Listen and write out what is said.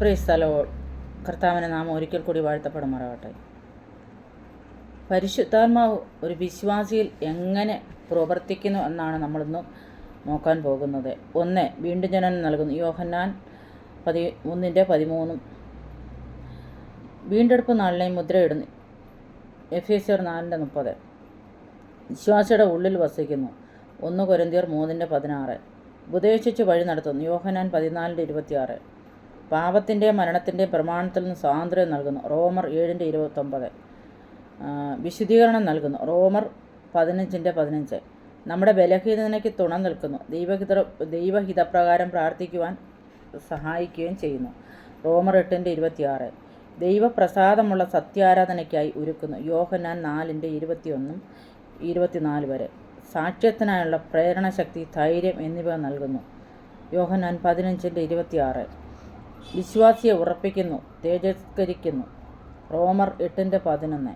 Praise the Lord. കർത്താവിനെ നാം ഒരിക്കൽ കൂടി വാഴ്ത്തപ്പെടുമാറാകട്ടെ. പരിശുദ്ധാത്മാവ് ഒരു വിശ്വാസിയിൽ എങ്ങനെ പ്രവർത്തിക്കുന്നു എന്നാണ് നമ്മളിന്ന് നോക്കാൻ പോകുന്നത്. 1. വീണ്ടും ജനനം നൽകുന്നു. യോഹന്നാൻ 1:13. വീണ്ടെടുപ്പ് നാളിനെ മുദ്രയിടുന്നു. എഫേസ്യർ 4:30. വിശ്വാസിയുടെ ഉള്ളിൽ വസിക്കുന്നു. 1 കൊരിന്ത്യർ 3:16. ഉപദേശിച്ച് വഴി നടത്തുന്നു. യോഹന്നാൻ 14:26. പാപത്തിൻ്റെയും മരണത്തിൻ്റെയും പ്രമാണത്തിൽ നിന്ന് സ്വാതന്ത്ര്യം നൽകുന്നു. റോമർ 7:29. വിശുദ്ധീകരണം നൽകുന്നു. റോമർ 15:15. നമ്മുടെ ബലഹീനതയ്ക്ക് തുണ നിൽക്കുന്നു. ദൈവഹിതപ്രകാരം പ്രാർത്ഥിക്കുവാൻ സഹായിക്കുകയും ചെയ്യുന്നു. റോമർ 8:26. ദൈവപ്രസാദമുള്ള സത്യാരാധനയ്ക്കായി ഒരുക്കുന്നു. യോഹന്നാൻ 4:21-24 വരെ. സാക്ഷ്യത്തിനായുള്ള പ്രേരണശക്തി, ധൈര്യം എന്നിവ നൽകുന്നു. യോഹന്നാൻ 15:26. വിശ്വാസിയെ ഉറപ്പിക്കുന്നു, തേജസ്കരിക്കുന്നു. റോമർ 8:11.